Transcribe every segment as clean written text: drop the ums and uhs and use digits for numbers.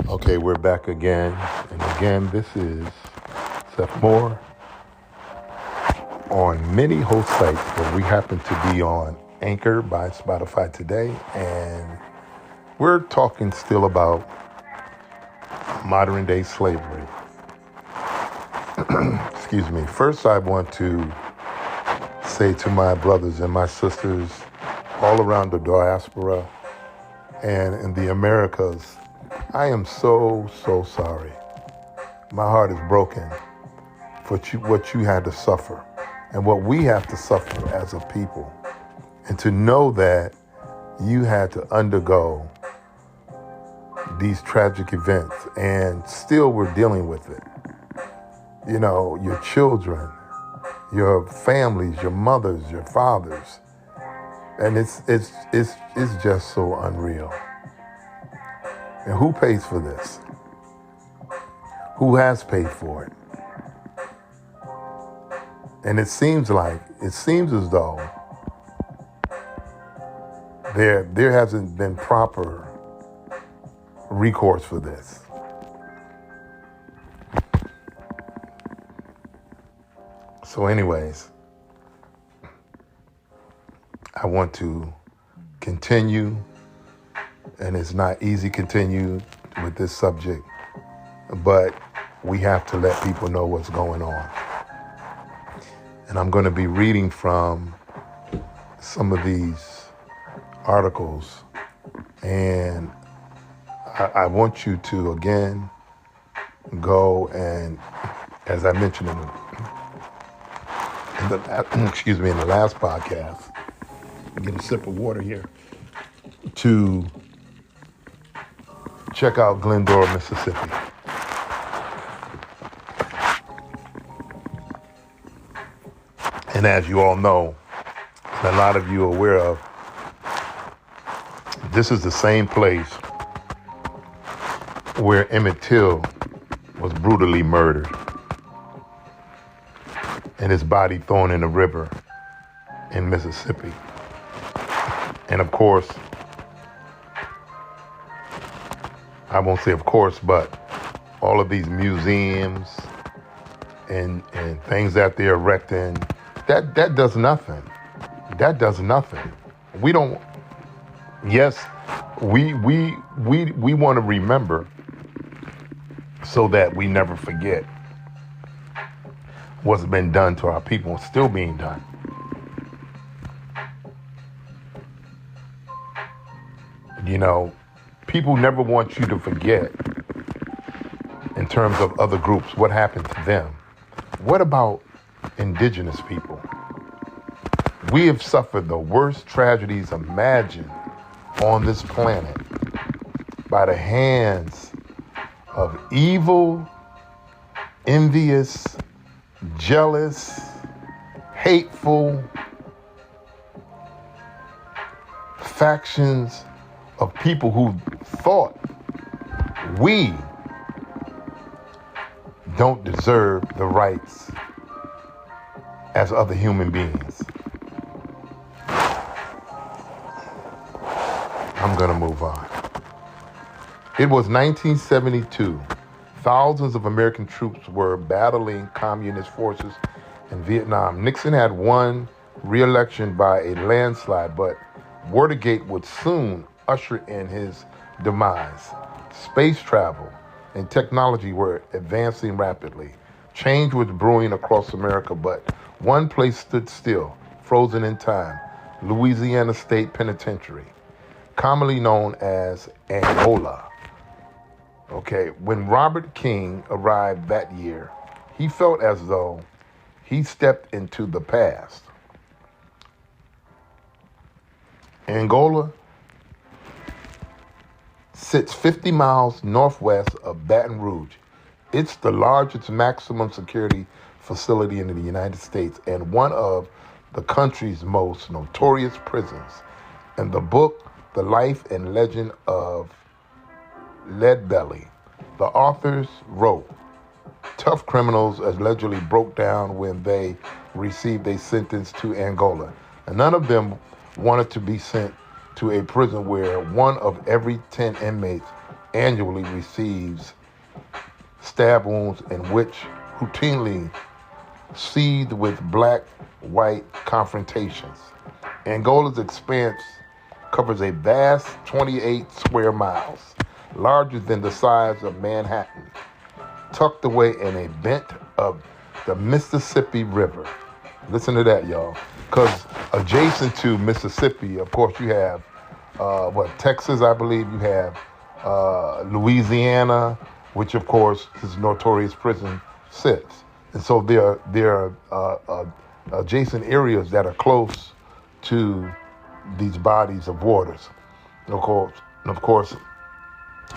Okay, we're back again. And again, this is Seth Moore on many host sites, but we happen to be on Anchor by Spotify today. And we're talking still about modern day slavery. Excuse me. First, I want to say to my brothers and my sisters all around the diaspora and in the Americas, I am so sorry. My heart is broken for what you had to suffer and what we have to suffer as a people. And to know that you had to undergo these tragic events and still we're dealing with it. You know, your children, your families, your mothers, your fathers. And it's just so unreal. And who pays for this? Who has paid for it? And it seems as though there hasn't been proper recourse for this. So anyways, I want to continue, and it's not easy continue with this subject, but we have to let people know what's going on. And I'm going to be reading from some of these articles, and I want you to, again, go and, as I mentioned in the last podcast, get a sip of water here, to check out Glendora, Mississippi. And as you all know, and a lot of you are aware of, this is the same place where Emmett Till was brutally murdered and his body thrown in a river in Mississippi. And of course, I won't say of course, but all of these museums and things that they're erecting, that does nothing. That does nothing. We don't. Yes, we want to remember so that we never forget what's been done to our people and still being done. You know, people never want you to forget, in terms of other groups, what happened to them. What about indigenous people? We have suffered the worst tragedies imagined on this planet by the hands of evil, envious, jealous, hateful factions of people who thought we don't deserve the rights as other human beings. I'm going to move on. It was 1972. Thousands of American troops were battling communist forces in Vietnam. Nixon had won re-election by a landslide, but Watergate would soon usher in his demise. Space travel and technology were advancing rapidly. Change was brewing across America, but one place stood still, frozen in time: Louisiana State Penitentiary, commonly known as Angola. Okay, when Robert King arrived that year, he felt as though he stepped into the past. Angola sits 50 miles northwest of Baton Rouge. It's the largest maximum security facility in the United States and one of the country's most notorious prisons. In the book, The Life and Legend of Leadbelly, the authors wrote, tough criminals allegedly broke down when they received a sentence to Angola, and none of them wanted to be sent to a prison where one of every 10 inmates annually receives stab wounds in which routinely seethe with black-white confrontations. Angola's expanse covers a vast 28 square miles, larger than the size of Manhattan, tucked away in a bend of the Mississippi River. Listen to that, y'all. Because adjacent to Mississippi, of course, you have, Texas, I believe. You have Louisiana, which, of course, his notorious prison sits. And so there are adjacent areas that are close to these bodies of waters. Of course,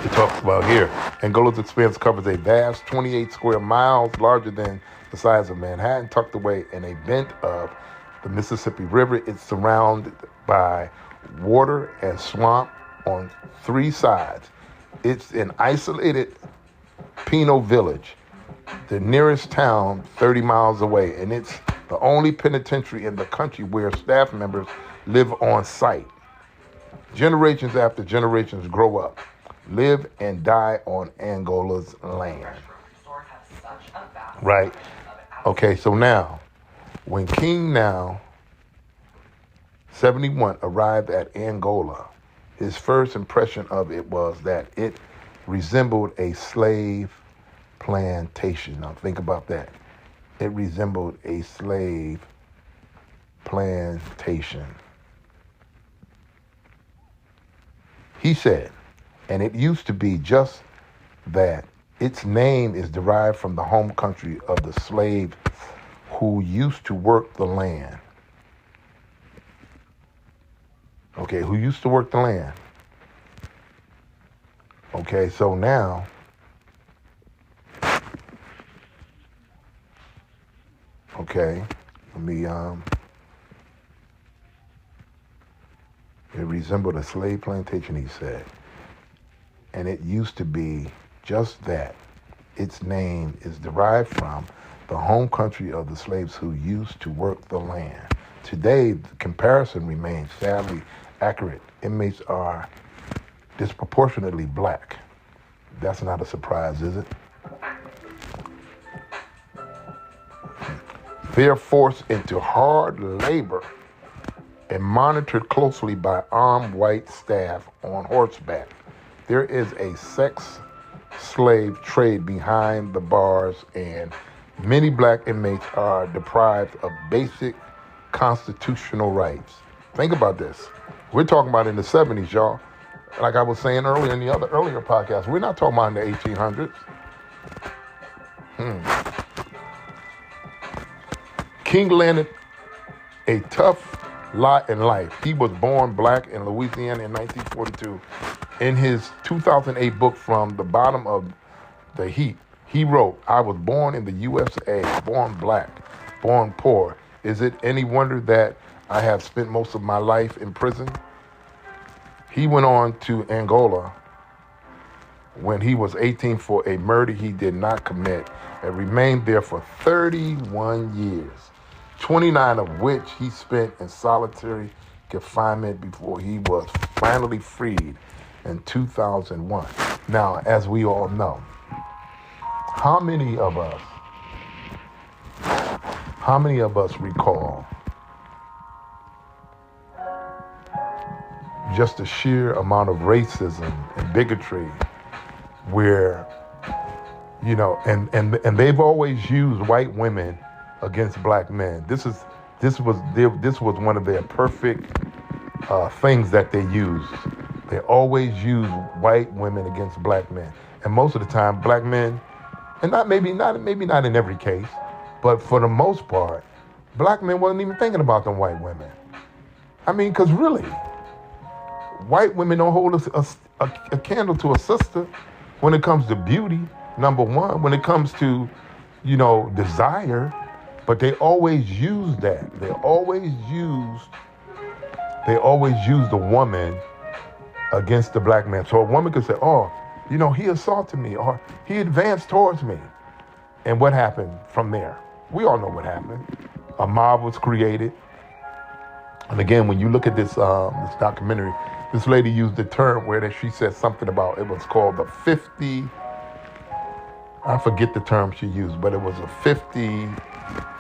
it talks about here. Angola's expanse covers a vast 28 square miles, larger than the size of Manhattan, tucked away in a bend of the Mississippi River. It's surrounded by water and swamp on three sides. It's an isolated penal village, the nearest town 30 miles away, and it's the only penitentiary in the country where staff members live on site. Generations after generations grow up, live and die on Angola's land. Right? Okay, so now, when King Now 71 arrived at Angola, his first impression of it was that it resembled a slave plantation. Now think about that. It resembled a slave plantation. He said, and it used to be just that. Its name is derived from the home country of the slaves who used to work the land. Okay, who used to work the land. Okay, so now, okay, let me, it resembled a slave plantation, he said. And it used to be just that. Its name is derived from the home country of the slaves who used to work the land. Today, the comparison remains sadly accurate. Inmates are disproportionately black. That's not a surprise, is it? They're forced into hard labor and monitored closely by armed white staff on horseback. There is a sex slave trade behind the bars, and many black inmates are deprived of basic constitutional rights. Think about this. We're talking about in the 70s, y'all. Like I was saying earlier in the earlier podcast, we're not talking about in the 1800s. King landed a tough lot in life. He was born black in Louisiana in 1942. In his 2008 book, From the Bottom of the Heap, he wrote, "I was born in the USA, born black, born poor. Is it any wonder that I have spent most of my life in prison?" He went on to Angola when he was 18 for a murder he did not commit and remained there for 31 years, 29 of which he spent in solitary confinement before he was finally freed in 2001. Now, as we all know, how many of us recall just the sheer amount of racism and bigotry where, and they've always used white women against black men. This was one of their perfect things that they used. They always use white women against black men, and most of the time, black men, and maybe not in every case, but for the most part, black men wasn't even thinking about them white women. I mean, because really, white women don't hold a candle to a sister when it comes to beauty. Number one, when it comes to, desire, but they always use that. They always use the woman against the black man. So a woman could say, "Oh, he assaulted me," or "He advanced towards me." And what happened from there? We all know what happened. A mob was created. And again, when you look at this documentary, this lady used the term where that she said something about, it was called the 50, I forget the term she used, but it was a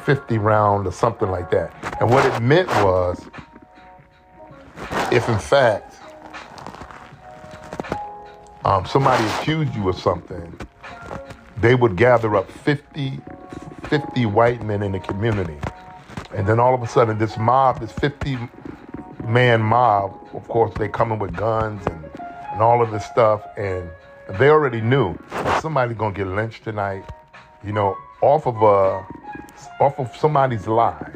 50 round or something like that. And what it meant was, if in fact somebody accused you of something, they would gather up 50 white men in the community. And then all of a sudden this mob, this 50-man mob, of course they come in with guns and all of this stuff, and they already knew that somebody's gonna get lynched tonight, you know, off of somebody's lie.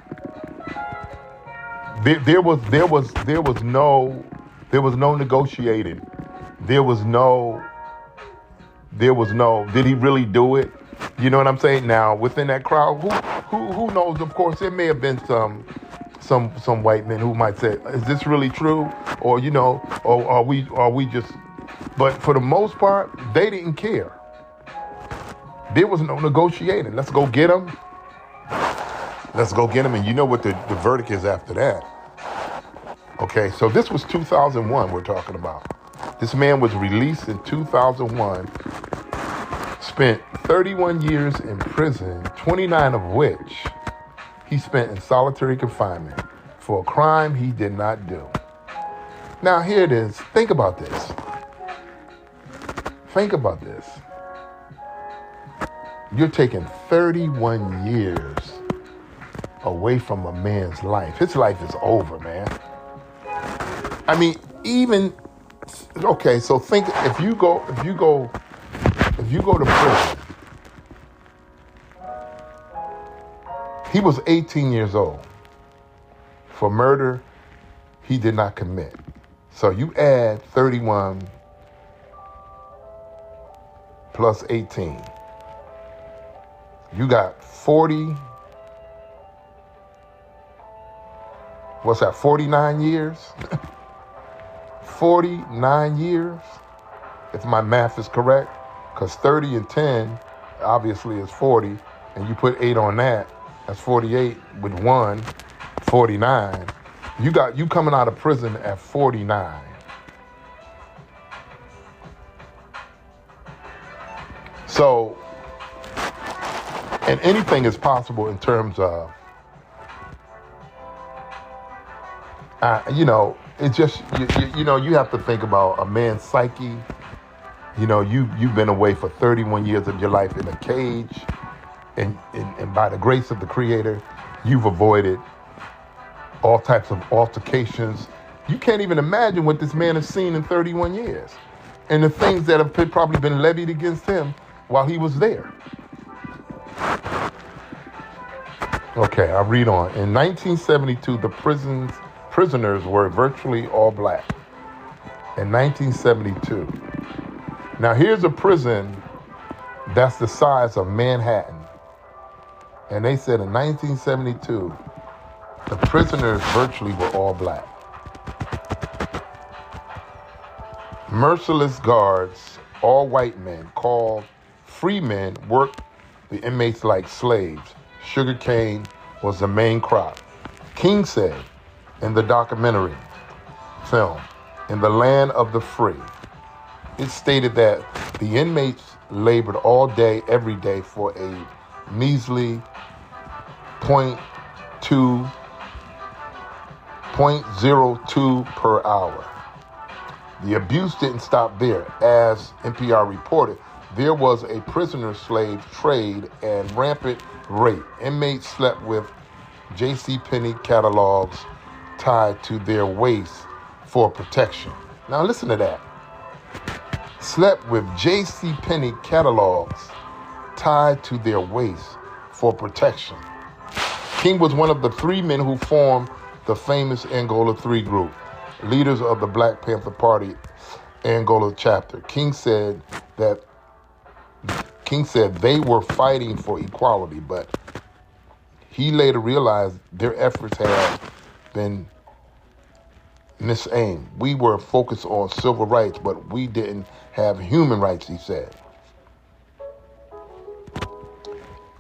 There was no negotiating. There was no, did he really do it? You know what I'm saying? Now, within that crowd, who knows? Of course, there may have been some white men who might say, is this really true? Or, you know, or are we just, but for the most part, they didn't care. There was no negotiating. Let's go get them. Let's go get them. And you know what the verdict is after that. Okay, so this was 2001 we're talking about. This man was released in 2001, spent 31 years in prison, 29 of which he spent in solitary confinement for a crime he did not do. Now here it is. Think about this. Think about this. You're taking 31 years away from a man's life. His life is over, man. I mean, okay, so think, if you go to prison, he was 18 years old. For murder, he did not commit. So you add 31 plus 18. You got 40, what's that, 49 years? 49 years, if my math is correct, because 30 and 10 obviously is 40, and you put 8 on that, that's 48 with 1, 49. You coming out of prison at 49. So, and anything is possible in terms of, you know, it's just, you know, you have to think about a man's psyche. You know, you've been away for 31 years of your life in a cage, and by the grace of the Creator, you've avoided all types of altercations. You can't even imagine what this man has seen in 31 years and the things that have probably been levied against him while he was there. Okay, I'll read on. In 1972, the prisoners were virtually all black. In 1972. Now here's a prison that's the size of Manhattan. And they said in 1972, the prisoners virtually were all black. Merciless guards, all white men, called free men, worked the inmates like slaves. Sugarcane was the main crop. King said in the documentary film, In the Land of the Free, it stated that the inmates labored all day, every day for a measly 0.02 per hour. The abuse didn't stop there. As NPR reported, there was a prisoner-slave trade and rampant rape. Inmates slept with JCPenney catalogs tied to their waists for protection. Now listen to that. Slept with JCPenney catalogs tied to their waists for protection. King was one of the 3 men who formed the famous Angola 3 group, leaders of the Black Panther Party Angola chapter. King said they were fighting for equality, but he later realized their efforts had been misaimed. We were focused on civil rights, but we didn't have human rights, he said.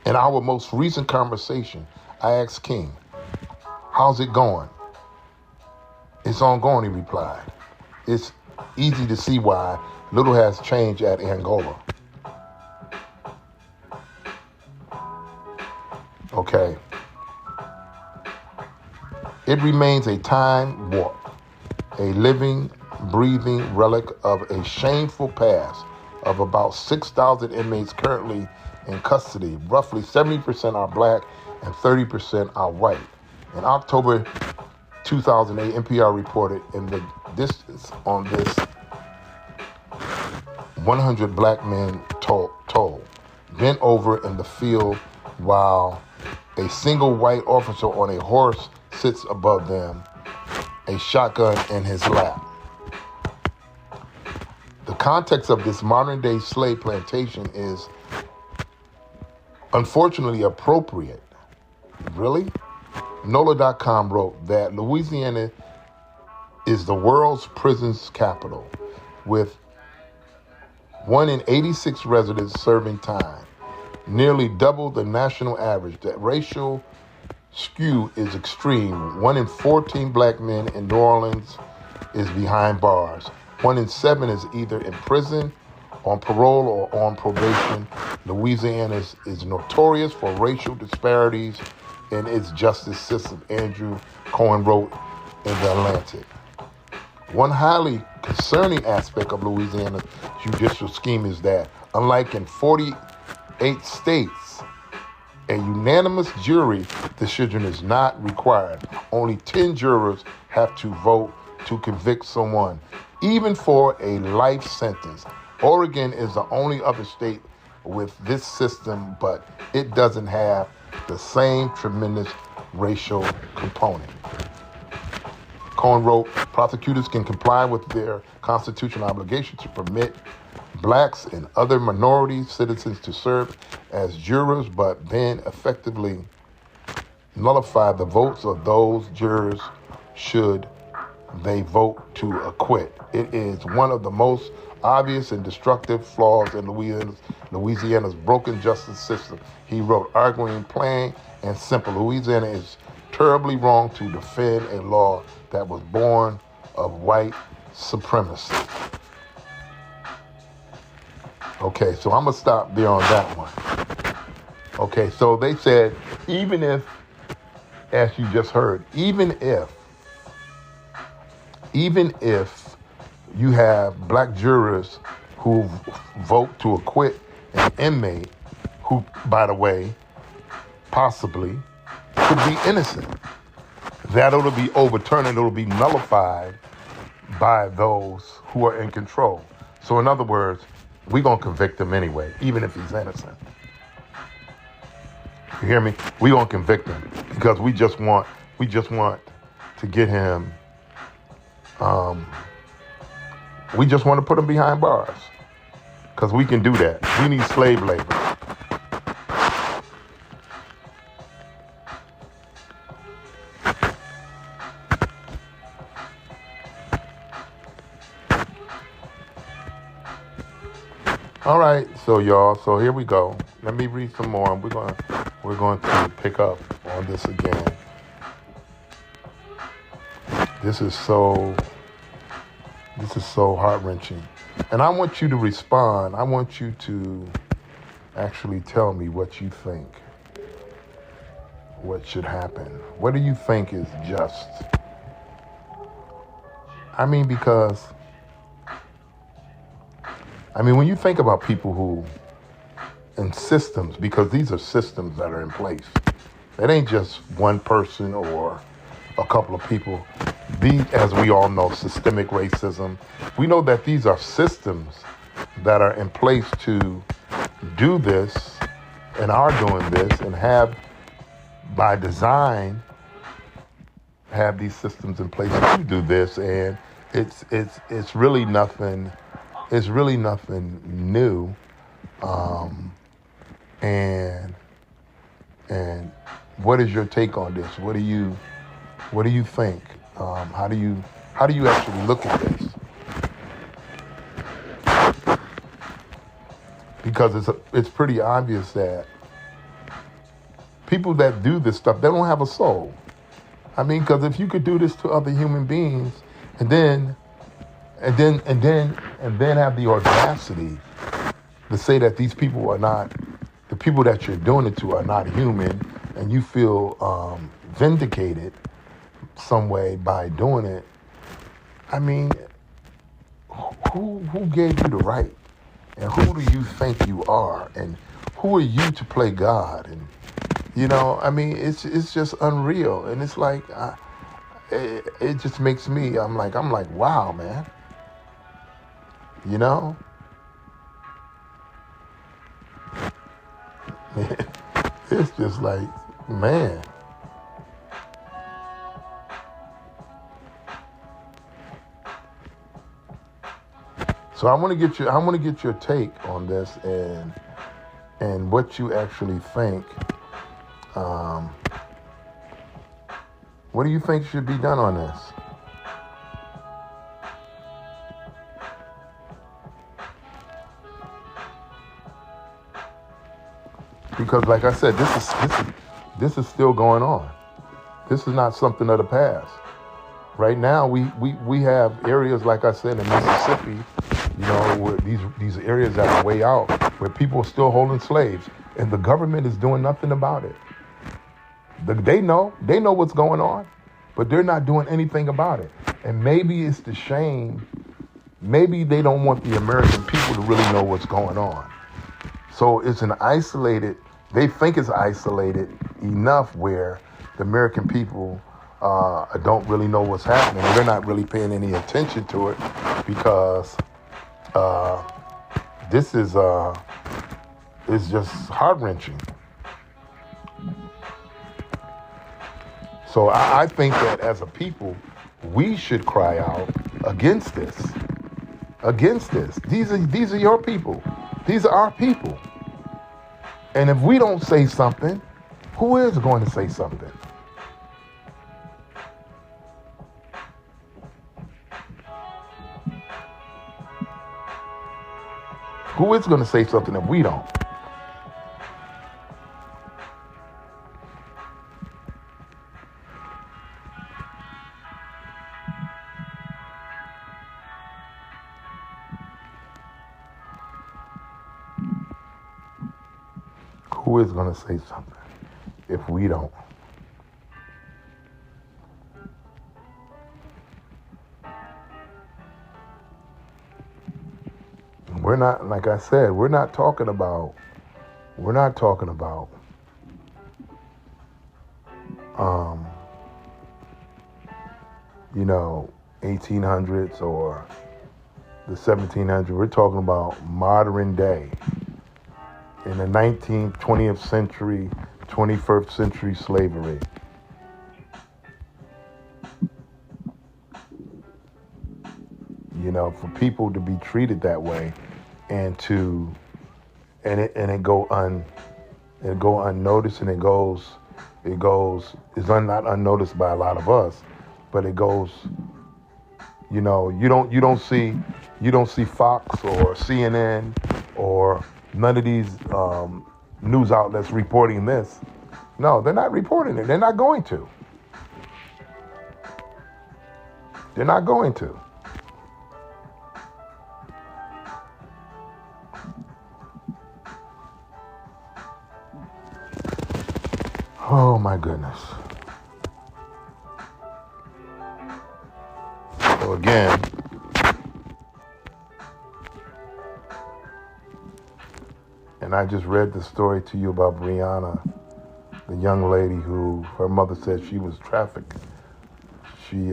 In our most recent conversation, I asked King, how's it going? It's ongoing, he replied. it's easy to see why little has changed at Angola. Okay. It remains a time warp, a living, breathing relic of a shameful past of about 6,000 inmates currently in custody. Roughly 70% are black and 30% are white. In October 2008, NPR reported in the distance on this 100 black men told, bent over in the field while a single white officer on a horse sits above them, a shotgun in his lap. The context of this modern-day slave plantation is unfortunately appropriate. Really? NOLA.com wrote that Louisiana is the world's prisons capital, with 1 in 86 residents serving time, nearly double the national average. The racial skew is extreme. 1 in 14 black men in New Orleans is behind bars. 1 in 7 is either in prison, on parole, or on probation. Louisiana is notorious for racial disparities in its justice system, Andrew Cohen wrote in The Atlantic. One highly concerning aspect of Louisiana's judicial scheme is that, unlike in 48 states, a unanimous jury decision is not required. Only 10 jurors have to vote to convict someone, even for a life sentence. Oregon is the only other state with this system, but it doesn't have the same tremendous racial component. Cohen wrote, prosecutors can comply with their constitutional obligation to permit blacks and other minority citizens to serve as jurors, but then effectively nullify the votes of those jurors should they vote to acquit. It is one of the most obvious and destructive flaws in Louisiana's broken justice system. He wrote, arguing plain and simple, Louisiana is terribly wrong to defend a law that was born of white supremacy. Okay, so I'm going to stop there on that one. Okay, so they said, even if, as you just heard, even if you have black jurors who vote to acquit an inmate who, by the way, possibly could be innocent, that it'll be overturned and it'll be nullified by those who are in control. So in other words, we're going to convict him anyway, even if he's innocent. You hear me? We're going to convict him because we just want to get him, we just want to put him behind bars because we can do that. We need slave labor. All right, so y'all, so here we go. Let me read some more, and we're going to pick up on this again. This is so heart-wrenching. And I want you to respond. I want you to actually tell me what you think. What should happen? What do you think is just? I mean, because when you think about people who, in systems, because these are systems that are in place. It ain't just one person or a couple of people. These, as we all know, systemic racism. We know that these are systems that are in place to do this and are doing this and have, by design, have these systems in place to do this. And it's really nothing. It's really nothing new, and what is your take on this? What do you think? How do you actually look at this? Because it's pretty obvious that people that do this stuff, they don't have a soul. Because if you could do this to other human beings, and then and then have the audacity to say that these people are not, the people that you're doing it to are not human, and you feel vindicated some way by doing it. I mean, who gave you the right? And who do you think you are? And who are you to play God? And I mean, it's just unreal. And it's like, it just makes me. I'm like, wow, man. It's just like, man. So I want to get your take on this and what you actually think. What do you think should be done on this? Because, like I said, this is still going on. This is not something of the past. Right now, we have areas, like I said, in Mississippi, where these areas that are way out, where people are still holding slaves, and the government is doing nothing about it. They know what's going on, but they're not doing anything about it. And maybe it's the shame. Maybe they don't want the American people to really know what's going on. So it's they think it's isolated enough where the American people don't really know what's happening. They're not really paying any attention to it because this is just heart-wrenching. So I think that as a people, we should cry out against this. Against this. These are your people. These are our people. And if we don't say something, who is going to say something? Who is going to say something if we don't? Who is going to say something if we don't? We're not, like I said, we're not talking about 1800s or the 1700s. We're talking about modern day. In the 19th, 20th century, 21st century slavery. For people to be treated that way and it go unnoticed, and it's not unnoticed by a lot of us, but it goes, you don't see Fox or CNN or none of these news outlets reporting this. No, they're not reporting it. They're not going to. They're not going to. Oh my goodness. So again, and I just read the story to you about Brianna, the young lady who her mother said she was trafficked. She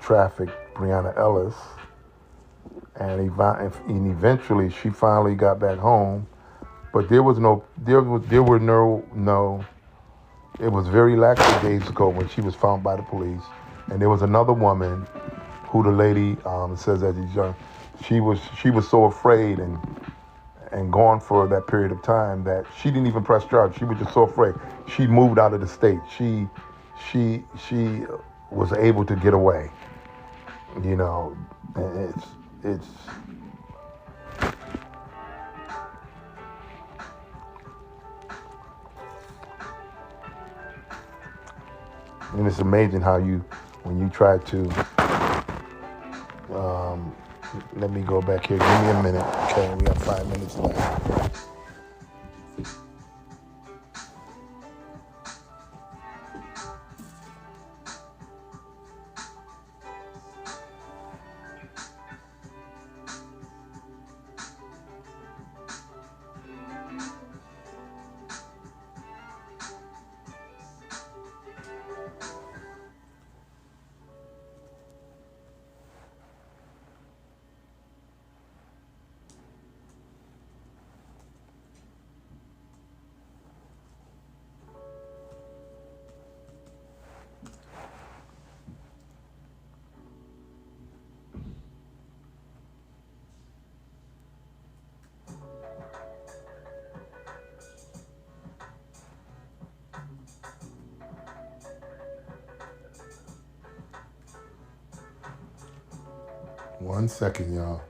trafficked Brianna Ellis, and eventually she finally got back home. But it was very lackadaisical when she was found by the police. And there was another woman who the lady says that she was so afraid and gone for that period of time that she didn't even press charges. She was just so afraid. She moved out of the state. She was able to get away. It's and it's amazing how when you try to Let me go back here. Give me a minute. Okay, we have 5 minutes left. One second, y'all.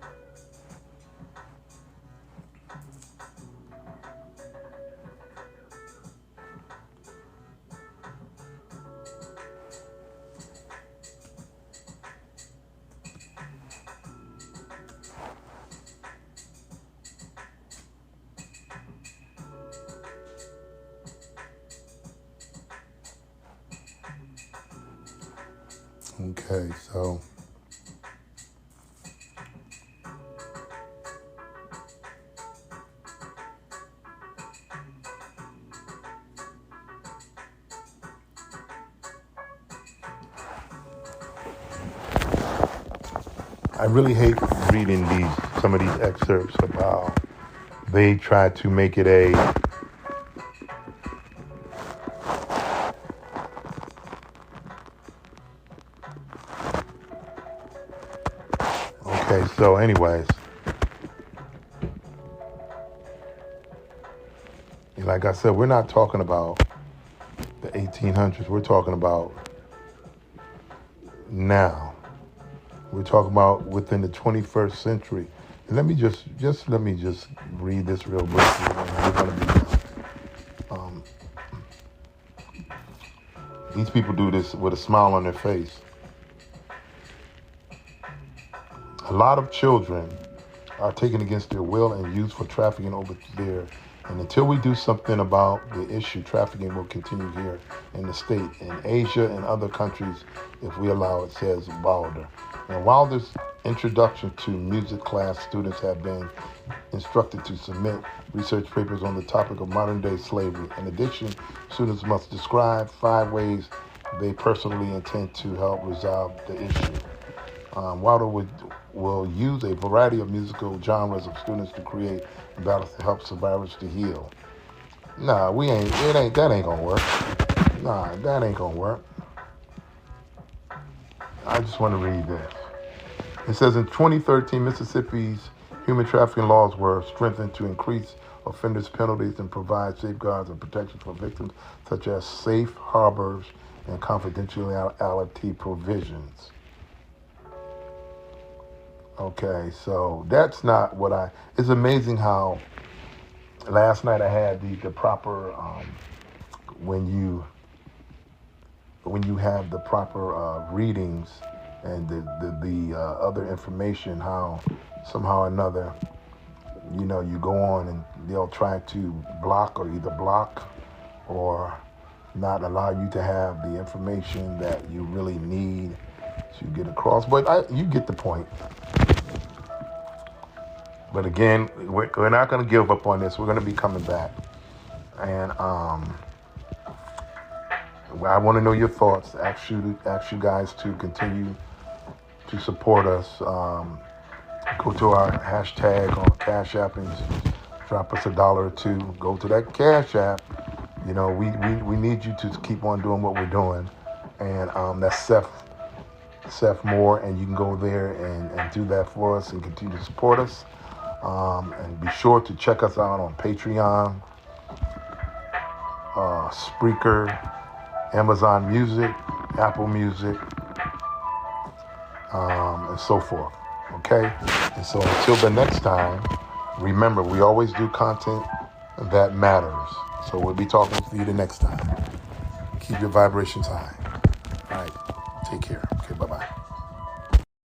Okay, so I really hate reading some of these excerpts about they try to make it okay, so anyways, like I said, we're not talking about the 1800s. We're talking about now. We're talking about within the 21st century. And let me just read this real briefly, and we're going to be done. These people do this with a smile on their face. A lot of children are taken against their will and used for trafficking over there. And until we do something about the issue, trafficking will continue here in the state, in Asia and other countries, if we allow it, says Wilder. And while this introduction to music class, students have been instructed to submit research papers on the topic of modern-day slavery. In addition, students must describe 5 ways they personally intend to help resolve the issue. Wilder will use a variety of musical genres of students to create ballads to help survivors to heal. Nah, that ain't gonna work. Nah, that ain't gonna work. I just want to read this. It says in 2013, Mississippi's human trafficking laws were strengthened to increase offenders' penalties and provide safeguards and protections for victims, such as safe harbors and confidentiality provisions. Okay, so that's not what it's amazing how last night I had the proper, when you have the proper readings and the other information, how somehow or another, you go on and they'll try to block or either block or not allow you to have the information that you really need to get across. But you get the point. But again, we're not going to give up on this. We're going to be coming back. And I want to know your thoughts. Ask you guys to continue to support us. Go to our hashtag on Cash App and drop us $1 or $2. Go to that Cash App. We need you to keep on doing what we're doing. And that's Seth Moore. And you can go there and do that for us and continue to support us. And be sure to check us out on Patreon, Spreaker, Amazon Music, Apple Music, and so forth. Okay? And so until the next time, remember, we always do content that matters. So we'll be talking to you the next time. Keep your vibrations high. All right. Take care.